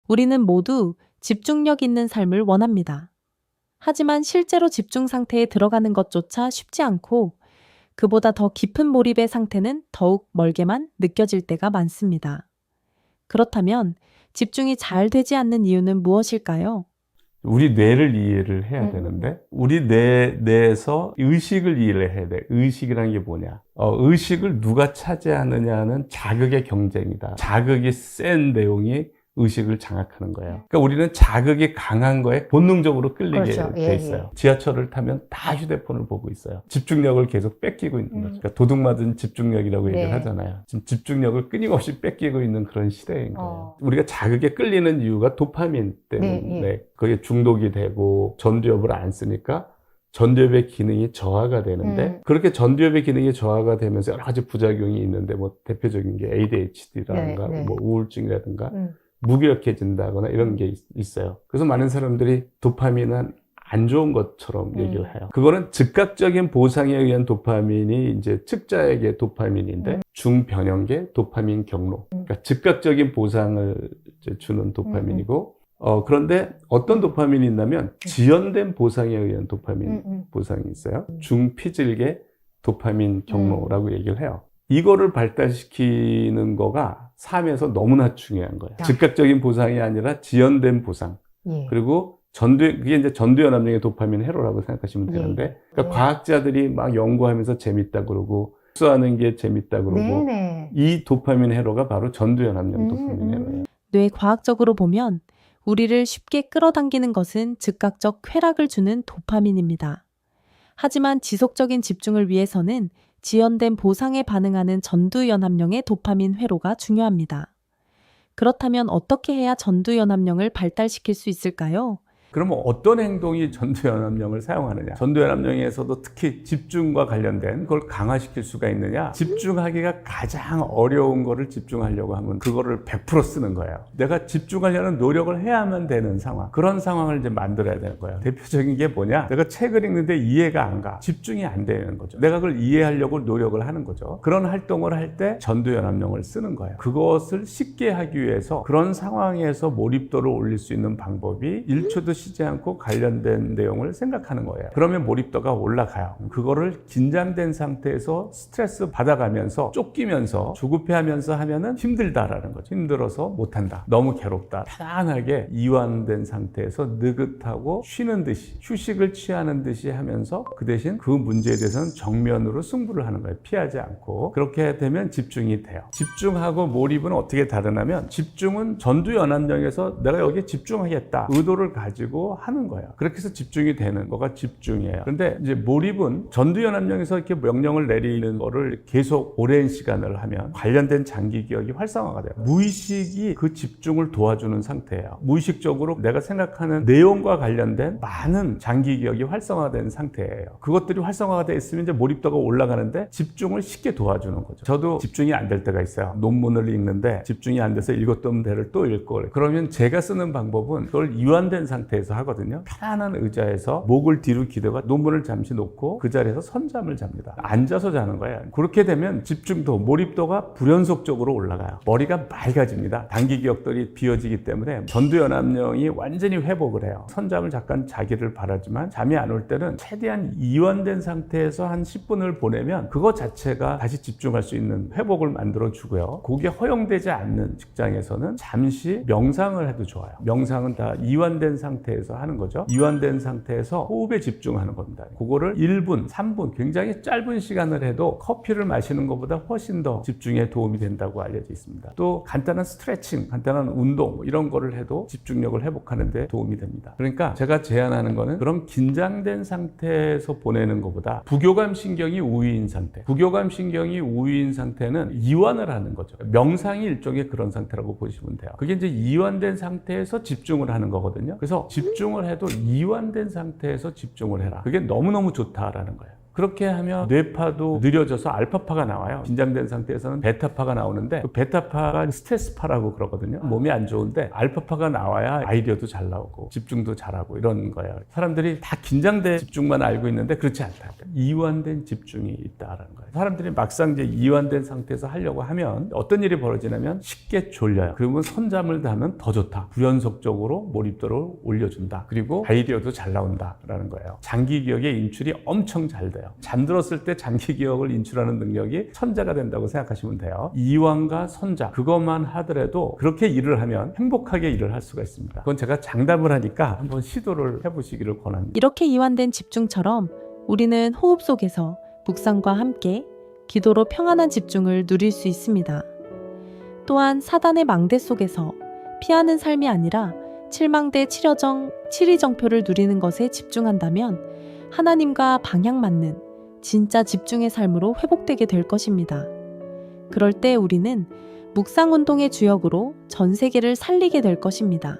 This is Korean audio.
우리는 모두 집중력 있는 삶을 원합니다. 하지만 실제로 집중 상태에 들어가는 것조차 쉽지 않고 그보다 더 깊은 몰입의 상태는 더욱 멀게만 느껴질 때가 많습니다. 그렇다면 집중이 잘 되지 않는 이유는 무엇일까요? 우리 뇌를 이해를 해야 되는데 우리 뇌에서 의식을 이해를 해야 돼. 의식이라는 게 뭐냐? 의식을 누가 차지하느냐는 자극의 경쟁이다. 자극이 센 내용이 의식을 장악하는 거예요. 그러니까 우리는 자극이 강한 거에 본능적으로 끌리게 그렇죠. 돼 있어요. 지하철을 타면 다 휴대폰을 보고 있어요. 집중력을 계속 뺏기고 있는 거죠. 그러니까 도둑맞은 집중력이라고 네. 얘기를 하잖아요. 지금 집중력을 끊임없이 뺏기고 있는 그런 시대인 거예요. 우리가 자극에 끌리는 이유가 도파민 때문에 거기에 중독이 되고 전두엽을 안 쓰니까 전두엽의 기능이 저하가 되는데 그렇게 전두엽의 기능이 저하가 되면서 여러 가지 부작용이 있는데 뭐 대표적인 게 ADHD라든가 뭐 우울증이라든가 무기력해진다거나 이런 게 있어요. 그래서 많은 사람들이 도파민은 안 좋은 것처럼 얘기를 해요. 그거는 즉각적인 보상에 의한 도파민이 이제 측자액의 도파민인데 중변형계 도파민 경로. 그러니까 즉각적인 보상을 이제 주는 도파민이고 그런데 어떤 도파민이 있냐면 지연된 보상에 의한 도파민 보상이 있어요. 중피질계 도파민 경로라고 얘기를 해요. 이거를 발달시키는 거가 삶에서 너무나 중요한 거예요. 즉각적인 보상이 아니라 지연된 보상. 그리고 그게 이제 전두연합령의 도파민 회로라고 생각하시면 되는데, 그러니까 과학자들이 막 연구하면서 재밌다 그러고, 흡수하는 게 재밌다 그러고, 이 도파민 회로가 바로 전두연합령 도파민 회로예요. 뇌 과학적으로 보면 우리를 쉽게 끌어당기는 것은 즉각적 쾌락을 주는 도파민입니다. 하지만 지속적인 집중을 위해서는 지연된 보상에 반응하는 전두연합령의 도파민 회로가 중요합니다. 그렇다면 어떻게 해야 전두연합령을 발달시킬 수 있을까요? 그러면 어떤 행동이 전두연합령을 사용하느냐? 전두연합령에서도 특히 집중과 관련된 걸 강화시킬 수가 있느냐? 집중하기가 가장 어려운 거를 집중하려고 하면 그거를 100% 쓰는 거예요. 내가 집중하려는 노력을 해야만 되는 상황. 그런 상황을 이제 만들어야 되는 거예요. 대표적인 게 뭐냐? 내가 책을 읽는데 이해가 안 가. 집중이 안 되는 거죠. 내가 그걸 이해하려고 노력을 하는 거죠. 그런 활동을 할 때 전두연합령을 쓰는 거예요. 그것을 쉽게 하기 위해서 그런 상황에서 몰입도를 올릴 수 있는 방법이 1초도 쉬지 않고 관련된 내용을 생각하는 거예요. 그러면 몰입도가 올라가요. 그거를 긴장된 상태에서 스트레스 받아가면서 쫓기면서 조급해하면서 하면은 힘들다라는 거죠. 힘들어서 못한다. 너무 괴롭다. 편안하게 이완된 상태에서 느긋하고 쉬는 듯이 휴식을 취하는 듯이 하면서 그 대신 그 문제에 대해서는 정면으로 승부를 하는 거예요. 피하지 않고. 그렇게 되면 집중이 돼요. 집중하고 몰입은 어떻게 다르냐면 집중은 전두연합령에서 내가 여기에 집중하겠다. 의도를 가지고 하는 거예요. 그렇게 해서 집중이 되는 거가 집중이에요. 그런데 이제 몰입은 전두연합령에서 이렇게 명령을 내리는 거를 계속 오랜 시간을 하면 관련된 장기 기억이 활성화가 돼요. 무의식이 그 집중을 도와주는 상태예요. 무의식적으로 내가 생각하는 내용과 관련된 많은 장기 기억이 활성화된 상태예요. 그것들이 활성화가 돼 있으면 이제 몰입도가 올라가는데 집중을 쉽게 도와주는 거죠. 저도 집중이 안 될 때가 있어요. 논문을 읽는데 집중이 안 돼서 읽었던 데를 또 읽고 그러면 제가 쓰는 방법은 그걸 이완된 상태에서 하거든요. 편안한 의자에서 목을 뒤로 기대고 논문을 잠시 놓고 그 자리에서 선잠을 잡니다. 앉아서 자는 거예요. 그렇게 되면 집중도, 몰입도가 불연속적으로 올라가요. 머리가 맑아집니다. 단기 기억들이 비워지기 때문에 전두연합령이 완전히 회복을 해요. 선잠을 잠깐 자기를 바라지만 잠이 안 올 때는 최대한 이완된 상태에서 한 10분을 보내면 그거 자체가 다시 집중할 수 있는 회복을 만들어 주고요. 그게 허용되지 않는 직장에서는 잠시 명상을 해도 좋아요. 명상은 다 이완된 상태에서 하는 거죠. 이완된 상태에서 호흡에 집중하는 겁니다. 그거를 1분, 3분 굉장히 짧은 시간을 해도 커피를 마시는 것보다 훨씬 더 집중에 도움이 된다고 알려져 있습니다. 또 간단한 스트레칭, 간단한 운동 이런 거를 해도 집중력을 회복하는 데 도움이 됩니다. 그러니까 제가 제안하는 거는 그런 긴장된 상태에서 보내는 것보다 부교감 신경이 우위인 상태. 부교감 신경이 우위인 상태는 이완을 하는 거죠. 명상이 일종의 그런 상태라고 보시면 돼요. 그게 이제 이완된 상태에서 집중을 하는 거거든요. 그래서 집중을 해도 이완된 상태에서 집중을 해라. 그게 너무너무 좋다라는 거예요. 그렇게 하면 뇌파도 느려져서 알파파가 나와요. 긴장된 상태에서는 베타파가 나오는데 그 베타파가 스트레스파라고 그러거든요. 몸이 안 좋은데 알파파가 나와야 아이디어도 잘 나오고 집중도 잘하고 이런 거예요. 사람들이 다 긴장된 집중만 알고 있는데 그렇지 않다. 이완된 집중이 있다라는 거예요. 사람들이 막상 이제 이완된 상태에서 하려고 하면 어떤 일이 벌어지냐면 쉽게 졸려요. 그러면 선잠을 자면 더 좋다. 불연속적으로 몰입도를 올려준다. 그리고 아이디어도 잘 나온다라는 거예요. 장기 기억의 인출이 엄청 잘 돼요. 잠들었을 때 장기 기억을 인출하는 능력이 천재가 된다고 생각하시면 돼요. 이완과 선잠 그것만 하더라도 그렇게 일을 하면 행복하게 일을 할 수가 있습니다. 그건 제가 장담을 하니까 한번 시도를 해보시기를 권합니다. 이렇게 이완된 집중처럼 우리는 호흡 속에서 묵상과 함께 기도로 평안한 집중을 누릴 수 있습니다. 또한 사단의 망대 속에서 피하는 삶이 아니라 칠망대 칠의정표를 누리는 것에 집중한다면 하나님과 방향 맞는 진짜 집중의 삶으로 회복되게 될 것입니다. 그럴 때 우리는 묵상운동의 주역으로 전 세계를 살리게 될 것입니다.